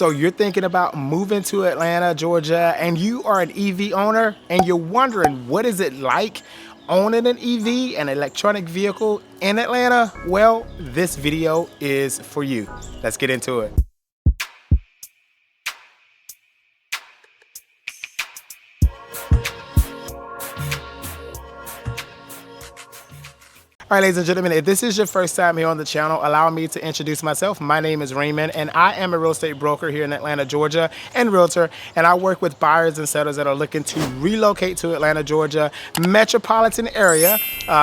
So you're thinking about moving to Atlanta, Georgia, and you are an EV owner and you're wondering what is it like owning an EV, an electronic vehicle in Atlanta? Well, this video is for you. Let's get into it. All right, ladies and gentlemen, if this is your first time here on the channel, allow me to introduce myself. My name is Raymond, and I am a real estate broker here in Atlanta, Georgia, and realtor, and I work with buyers and sellers that are looking to relocate to Atlanta, Georgia, metropolitan area.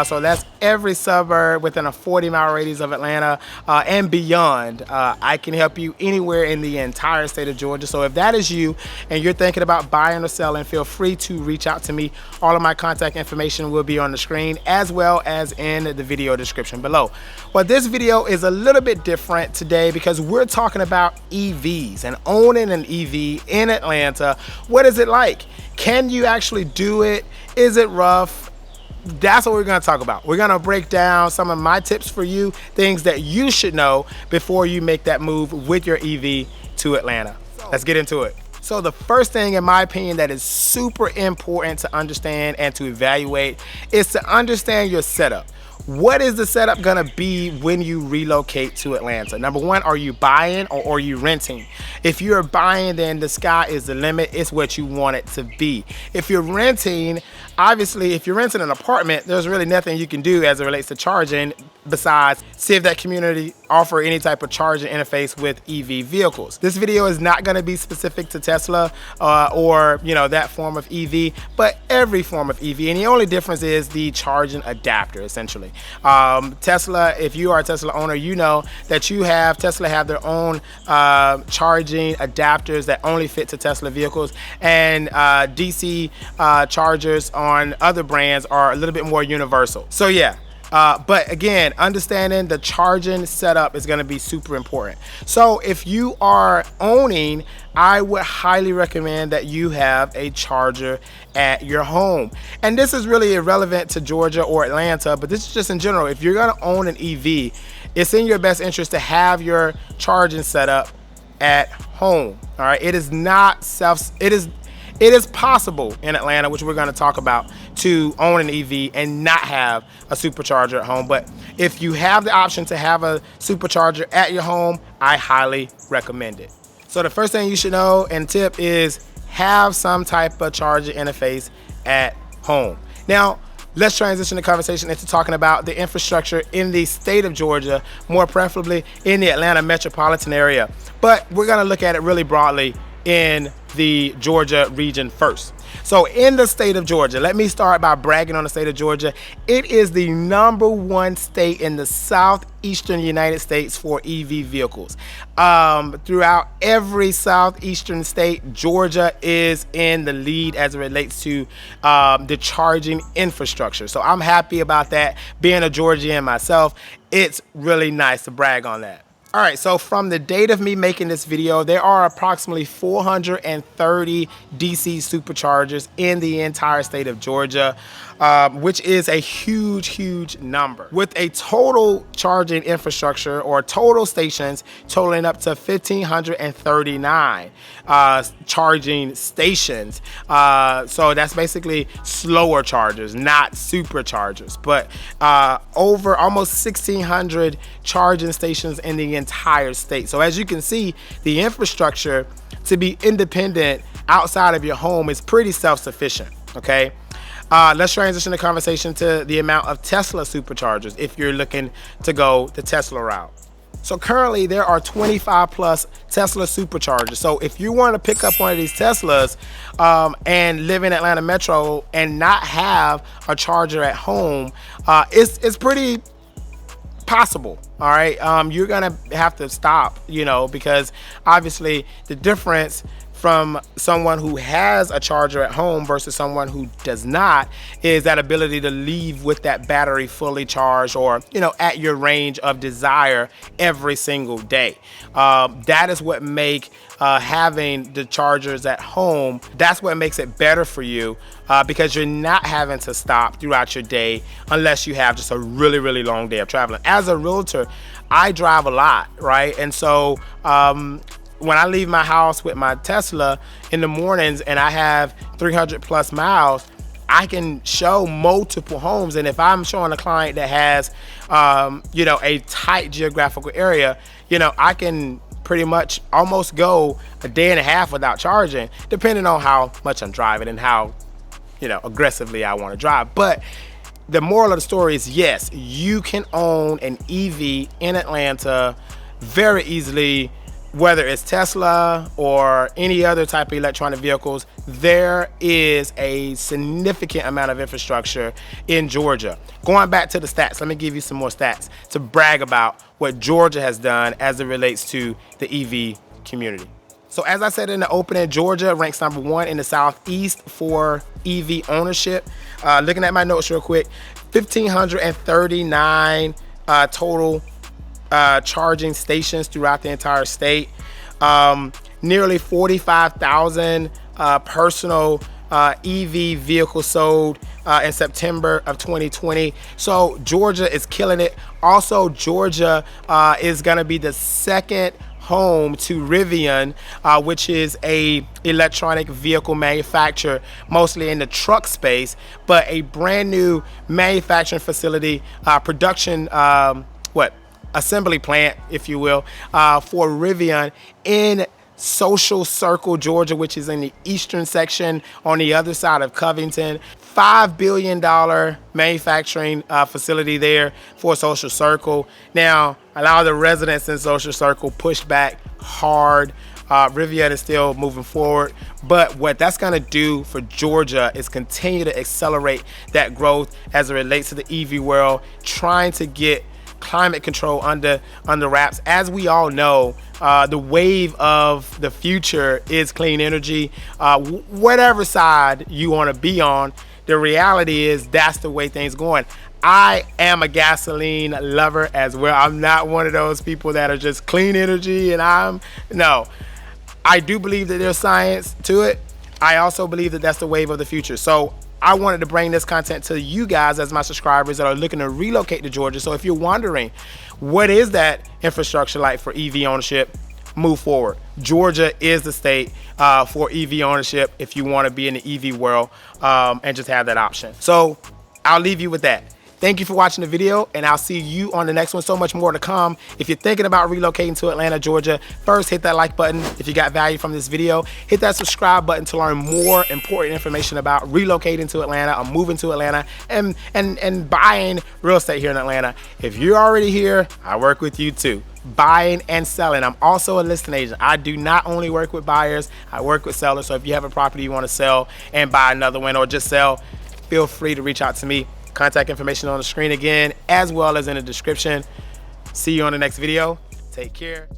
So that's every suburb within a 40-mile radius of Atlanta and beyond. I can help you anywhere in the entire state of Georgia. So if that is you and you're thinking about buying or selling, feel free to reach out to me. All of my contact information will be on the screen as well as in the video description below. Well, this video is a little bit different today because we're talking about EVs and owning an EV in Atlanta. What is it like? Can you actually do it? Is it rough? That's what we're going to talk about. We're going to break down some of my tips for you, things that you should know before you make that move with your EV to Atlanta. Let's get into it. So the first thing, in my opinion, that is super important to understand and to evaluate is to understand your setup. What is the setup gonna be when you relocate to Atlanta? Number one, are you buying or are you renting? If you're buying, then the sky is the limit. It's what you want it to be. If you're renting, obviously, if you're renting an apartment, there's really nothing you can do as it relates to charging besides see if that community offer any type of charging interface with EV vehicles. This video is not going to be specific to Tesla or that form of EV, but every form of EV. And the only difference is the charging adapter, essentially. Tesla, if you are a Tesla owner, you know that Tesla have their own charging adapters that only fit to Tesla vehicles, and DC chargers on other brands are a little bit more universal. So yeah. But again, understanding the charging setup is going to be super important. So if you are owning, I would highly recommend that you have a charger at your home. And this is really irrelevant to Georgia or Atlanta, but this is just in general. If you're going to own an EV, it's in your best interest to have your charging setup at home. All right. It is possible in Atlanta, which we're going to talk about, to own an EV and not have a supercharger at home. But if you have the option to have a supercharger at your home, I highly recommend it. So the first thing you should know and tip is have some type of charger interface at home. Now, let's transition the conversation into talking about the infrastructure in the state of Georgia, more preferably in the Atlanta metropolitan area. But we're going to look at it really broadly in the Georgia region first. So in the state of Georgia, let me start by bragging on the state of Georgia. It is the #1 state in the southeastern United States for EV vehicles. Throughout every southeastern state, Georgia is in the lead as it relates to the charging infrastructure. So I'm happy about that. Being a Georgian myself, it's really nice to brag on that. All right, so from the date of me making this video, there are approximately 430 DC superchargers in the entire state of Georgia, which is a huge number, with a total charging infrastructure or total stations totaling up to 1,539 charging stations. So that's basically slower chargers, not superchargers, but over almost 1,600 charging stations in the entire state. So as you can see, the infrastructure to be independent outside of your home is pretty self-sufficient. Okay. Let's transition the conversation to the amount of Tesla superchargers if you're looking to go the Tesla route. So currently there are 25 plus Tesla superchargers. So if you want to pick up one of these Teslas and live in Atlanta Metro and not have a charger at home, it's pretty possible. All right. You're going to have to stop, because obviously the difference from someone who has a charger at home versus someone who does not is that ability to leave with that battery fully charged or, at your range of desire every single day. That is what make having the chargers at home, that's what makes it better for you because you're not having to stop throughout your day unless you have just a really long day of traveling. As a realtor, I drive a lot, right? And so when I leave my house with my Tesla in the mornings and I have 300 plus miles, I can show multiple homes. And if I'm showing a client that has, you know, a tight geographical area, you know, I can pretty much almost go a day and a half without charging, depending on how much I'm driving and how, you know, aggressively I want to drive. But the moral of the story is, yes, you can own an EV in Atlanta very easily, whether it's Tesla or any other type of electronic vehicles. There is a significant amount of infrastructure in Georgia. Going back to the stats, let me give you some more stats to brag about what Georgia has done as it relates to the EV community. So as I said in the opening, Georgia ranks #1 in the Southeast for EV ownership. Looking at my notes real quick, 1,539 total charging stations throughout the entire state. Nearly 45,000 personal EV vehicles sold in September of 2020. So Georgia is killing it. Also, Georgia is going to be the second home to Rivian, which is a electronic vehicle manufacturer, mostly in the truck space, but a brand new manufacturing facility, production, assembly plant, if you will, for Rivian in Social Circle, Georgia, which is in the eastern section on the other side of Covington. $5 billion manufacturing facility there for Social Circle. Now, a lot of the residents in Social Circle pushed back hard. Rivian is still moving forward, but what that's going to do for Georgia is continue to accelerate that growth as it relates to the EV world, trying to get climate control under wraps. As we all know, the wave of the future is clean energy. Whatever side you want to be on, the reality is that's the way things going. I am a gasoline lover as well. I'm not one of those people that are just clean energy, and no. I do believe that there's science to it. I also believe that that's the wave of the future. So I wanted to bring this content to you guys as my subscribers that are looking to relocate to Georgia. So if you're wondering, what is that infrastructure like for EV ownership? Move forward. Georgia is the state for EV ownership if you want to be in the EV world and just have that option. So I'll leave you with that. Thank you for watching the video, and I'll see you on the next one. So much more to come. If you're thinking about relocating to Atlanta, Georgia, first hit that like button if you got value from this video. Hit that subscribe button to learn more important information about relocating to Atlanta or moving to Atlanta and buying real estate here in Atlanta. If you're already here, I work with you too. Buying and selling. I'm also a listing agent. I do not only work with buyers, I work with sellers. So if you have a property you want to sell and buy another one or just sell, feel free to reach out to me. Contact information on the screen again, as well as in the description. See you on the next video. Take care.